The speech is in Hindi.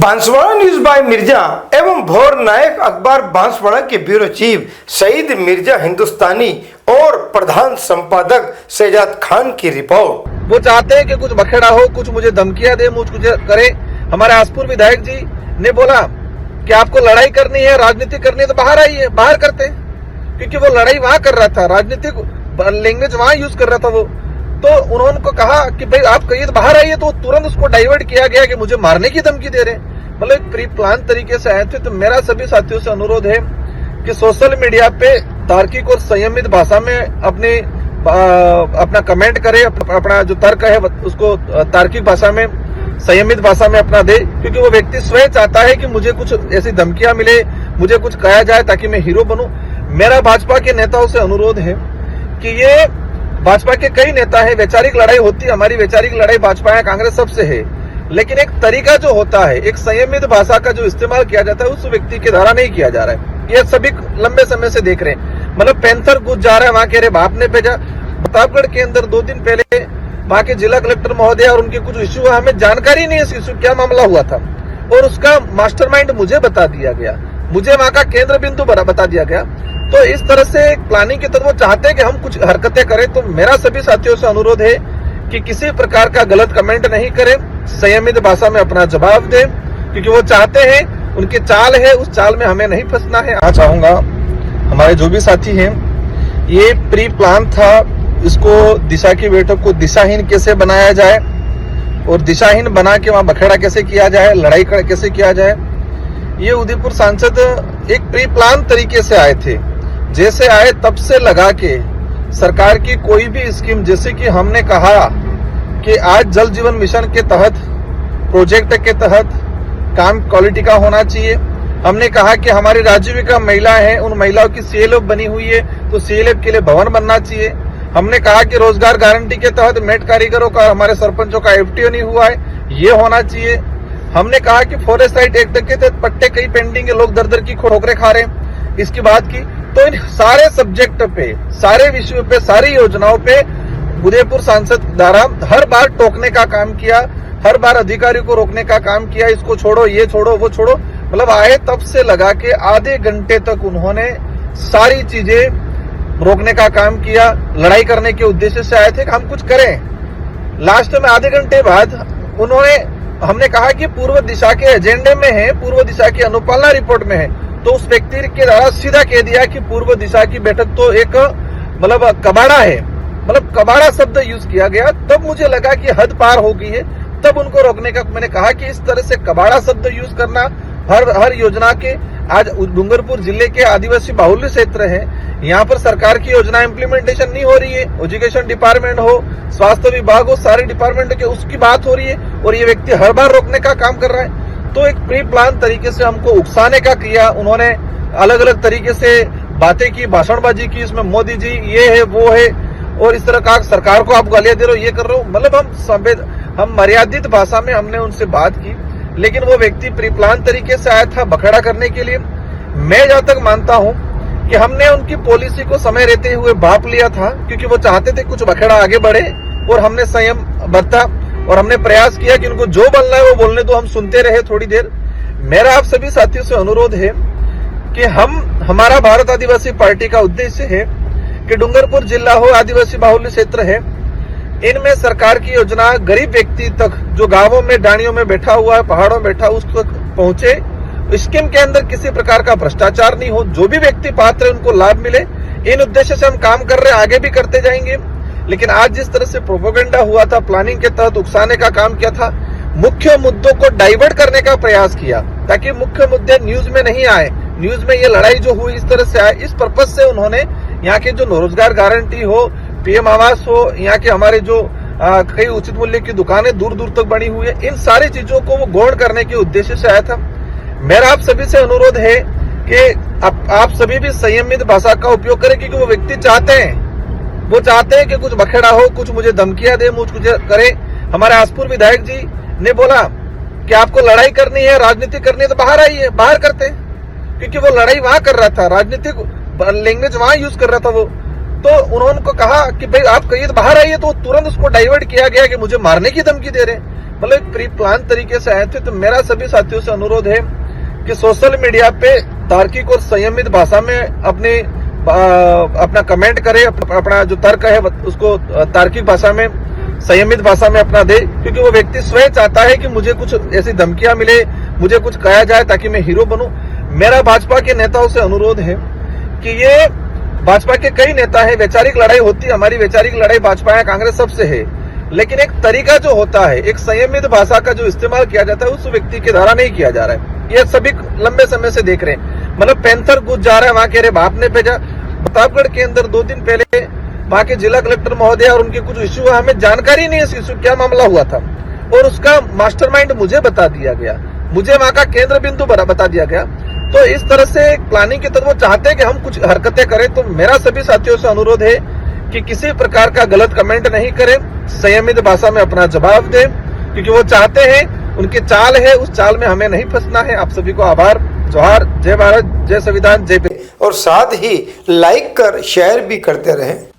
बांसवाड़ा न्यूज बाय मिर्जा एवं भोर नायक अखबार बांसवाड़ा के ब्यूरो चीफ सईद मिर्जा हिंदुस्तानी और प्रधान संपादक शहजाद खान की रिपोर्ट। वो चाहते हैं कि कुछ बखेड़ा हो, कुछ मुझे धमकियां दे, मुझ कुछ करे। हमारे आसपुर विधायक जी ने बोला कि आपको लड़ाई करनी है, राजनीति करनी है तो बाहर आइए, बाहर करते, क्योंकि वो लड़ाई वहां कर रहा था, राजनीतिक लैंग्वेज वहां यूज कर रहा था वो। तो उन्होंने को कहा कि भाई आप कहिए तो बाहर आइए, तो तुरंत उसको डाइवर्ट किया गया कि मुझे मारने की धमकी दे रहे हैं। मतलब प्री प्लान तरीके से आए थे। तो मेरा सभी साथियों से अनुरोध है कि सोशल मीडिया पे तार्किक और संयमित भाषा में अपना कमेंट करे, अपना जो तर्क है उसको तार्किक भाषा में, संयमित भाषा में अपना दे, क्योंकि वो व्यक्ति स्वयं चाहता है कि मुझे कुछ ऐसी धमकियां मिले, मुझे कुछ कहा जाए ताकि मैं हीरो बनूं। मेरा भाजपा के नेताओं से अनुरोध है कि ये भाजपा के कई नेता है, वैचारिक लड़ाई होती है, हमारी वैचारिक लड़ाई भाजपा है, कांग्रेस सबसे है, लेकिन एक तरीका जो होता है, एक संयमित भाषा का जो इस्तेमाल किया जाता है उस व्यक्ति के द्वारा नहीं किया जा रहा है। ये सभी लंबे समय से देख रहे हैं। मतलब पैंथर घुस जा रहा है वहां, कह रहे बाप ने भेजा। प्रतापगढ़ के अंदर 2 दिन पहले वहां के जिला कलेक्टर महोदय और उनके कुछ इश्यू, हमें जानकारी नहीं है इस इश्यू क्या मामला हुआ था, और उसका मास्टरमाइंड मुझे बता दिया गया, मुझे वहां का केंद्र बिंदु बता दिया गया। तो इस तरह से एक प्लानिंग के तहत वो चाहते हैं कि हम कुछ हरकतें करें। तो मेरा सभी साथियों से अनुरोध है कि किसी प्रकार का गलत कमेंट नहीं करें, संयमित भाषा में अपना जवाब दें, क्योंकि वो चाहते हैं, उनकी चाल है, उस चाल में हमें नहीं फंसना है। आज चाहूंगा हमारे जो भी साथी हैं, ये प्री प्लान था, इसको दिशा की बैठक को दिशाहीन कैसे बनाया जाए और दिशाहीन बना के वहां बखेड़ा कैसे किया जाए, लड़ाई कैसे किया जाए, ये उदयपुर सांसद एक प्री प्लान तरीके से आए थे। जैसे आए तब से लगा के सरकार की कोई भी स्कीम, जैसे कि हमने कहा कि आज जल जीवन मिशन के तहत, प्रोजेक्ट के तहत काम क्वालिटी का होना चाहिए। हमने कहा कि हमारी राजीविका महिला है, उन महिलाओं की सीएलएफ बनी हुई है तो सीएलएफ के लिए भवन बनना चाहिए। हमने कहा कि रोजगार गारंटी के तहत मेट कारीगरों का, हमारे सरपंचों का एफटीओ नहीं हुआ है, ये होना चाहिए। हमने कहा कि फॉरेस्ट राइट एक्ट के तहत पट्टे कई पेंडिंग है, लोग दर दर की ठोकरें खा रहे हैं, इसकी बात की। तो इन सारे सब्जेक्ट पे, सारे विषयों पे, सारी योजनाओं पे उदयपुर सांसद द्वारा हर बार टोकने का काम किया, हर बार अधिकारी को रोकने का काम किया, इसको छोड़ो, ये छोड़ो, वो छोड़ो। मतलब आए तब से लगा के आधे घंटे तक उन्होंने सारी चीजें रोकने का काम किया। लड़ाई करने के उद्देश्य से आए थे कि हम कुछ करें। लास्ट में आधे घंटे बाद हमने कहा कि पूर्व दिशा के एजेंडे में है, पूर्व दिशा की अनुपालना रिपोर्ट में है, तो उस व्यक्ति के द्वारा सीधा कह दिया कि पूर्व दिशा की बैठक तो एक मतलब कबाड़ा है, मतलब कबाड़ा शब्द यूज किया गया। तब मुझे लगा कि हद पार हो गई है, तब उनको रोकने का मैंने कहा कि इस तरह से कबाड़ा शब्द यूज करना हर योजना के, आज डूंगरपुर जिले के आदिवासी बाहुल्य क्षेत्र है, यहाँ पर सरकार की योजना इम्प्लीमेंटेशन नहीं हो रही है। एजुकेशन डिपार्टमेंट हो, स्वास्थ्य विभाग हो, सारे डिपार्टमेंट के उसकी बात हो रही है, और ये व्यक्ति हर बार रोकने का काम कर रहा है। तो एक प्री प्लान तरीके से हमको उकसाने का किया। उन्होंने अलग अलग तरीके से बातें की, भाषणबाजी की, इसमें मोदी जी ये है वो है, और इस तरह का सरकार को आप गालियां दे रहे हो, ये कर रहे हो। मतलब हम मर्यादित भाषा में हमने उनसे बात की, लेकिन वो व्यक्ति प्री प्लान तरीके से आया था बखेड़ा करने के लिए। मैं जहां तक मानता हूं कि हमने उनकी पॉलिसी को समय रहते हुए भाप लिया था, क्योंकि वो चाहते थे कुछ बखेड़ा आगे बढ़े, और हमने संयम बरता और हमने प्रयास किया कि उनको जो बोलना है वो बोलने दो, हम सुनते रहे थोड़ी देर। मेरा आप सभी साथियों से अनुरोध है कि हमारा भारत आदिवासी पार्टी का उद्देश्य है कि डूंगरपुर जिला हो, आदिवासी बाहुल्य क्षेत्र है, इनमें सरकार की योजना गरीब व्यक्ति तक, जो गांवों में डाणियों में बैठा हुआ है, पहाड़ों में बैठा, उस तक पहुंचे। स्कीम के अंदर किसी प्रकार का भ्रष्टाचार नहीं हो, जो भी व्यक्ति पात्र है उनको लाभ मिले। इन उद्देश्य से हम काम कर रहे हैं, आगे भी करते जाएंगे। लेकिन आज जिस तरह से प्रोपेगेंडा हुआ था, प्लानिंग के तहत उकसाने का काम किया था, मुख्य मुद्दों को डाइवर्ट करने का प्रयास किया, ताकि मुख्य मुद्दे न्यूज में नहीं आए, न्यूज में ये लड़ाई जो हुई इस तरह से आए। इस पर्पज से उन्होंने यहाँ के जो रोजगार गारंटी हो, पीएम आवास हो, यहाँ के हमारे जो कई उचित मूल्य की दुकानें दूर दूर तक बनी हुई है, इन सारी चीजों को वो गौण करने के उद्देश्य से आया था। मेरा आप सभी से अनुरोध है कि आप सभी भी संयमित भाषा का उपयोग करें, क्योंकि वो व्यक्ति चाहते हैं, वो चाहते हैं कि कुछ बखेड़ा हो, कुछ मुझे धमकियां दे, मुझ कुछ करे। हमारे आसपुर विधायक जी ने बोला कि आपको लड़ाई करनी है, राजनीति करनी है तो बाहर आइए, बाहर करते, क्योंकि वो लड़ाई वहां कर रहा था, राजनीतिक लैंग्वेज वहां यूज कर रहा था वो। तो उन्होंने को कहा कि भाई आप कहिए तो बाहर आइए, तो तुरंत उसको डाइवर्ट किया गया कि मुझे मारने की धमकी दे रहे हैं। मतलब एक प्री प्लान तरीके से आए थे। तो मेरा सभी साथियों से अनुरोध है कि सोशल मीडिया पे तार्किक और संयमित भाषा में अपना कमेंट करें, अपना जो तर्क है उसको तार्किक भाषा में, संयमित भाषा में अपना दे, क्योंकि वो व्यक्ति स्वयं चाहता है कि मुझे कुछ ऐसी धमकियां मिले, मुझे कुछ कहा जाए ताकि मैं हीरो बनूं। मेरा भाजपा के नेताओं से अनुरोध है कि ये भाजपा के कई नेता है, वैचारिक लड़ाई होती है, हमारी वैचारिक लड़ाई भाजपा या कांग्रेस सबसे है, लेकिन एक तरीका जो होता है, एक संयमित भाषा का जो इस्तेमाल किया जाता है उस व्यक्ति के द्वारा नहीं किया जा रहा है। ये सभी लंबे समय से देख रहे हैं। मतलब पैंथर घुस जा रहा है, वहां कह रहे बाप ने भेजा। प्रतापगढ़ के अंदर 2 दिन पहले वहां के जिला कलेक्टर महोदय और उनके कुछ इश्यू, हमें जानकारी नहीं है इस इश्यू क्या मामला हुआ था, और उसका मास्टरमाइंड मुझे बता दिया गया, मुझे वहां का केंद्र बिंदु बता दिया गया। तो इस तरह से प्लानिंग के तहत वो चाहते हैं कि हम कुछ हरकतें करें। तो मेरा सभी साथियों से अनुरोध है कि किसी प्रकार का गलत कमेंट नहीं करें, संयमित भाषा में अपना जवाब दें, क्योंकि वो चाहते हैं, उनकी चाल है, उस चाल में हमें नहीं फंसना है। आप सभी को आभार, जोहार, जय भारत, जय संविधान, जय। और साथ ही लाइक कर शेयर भी करते रहें।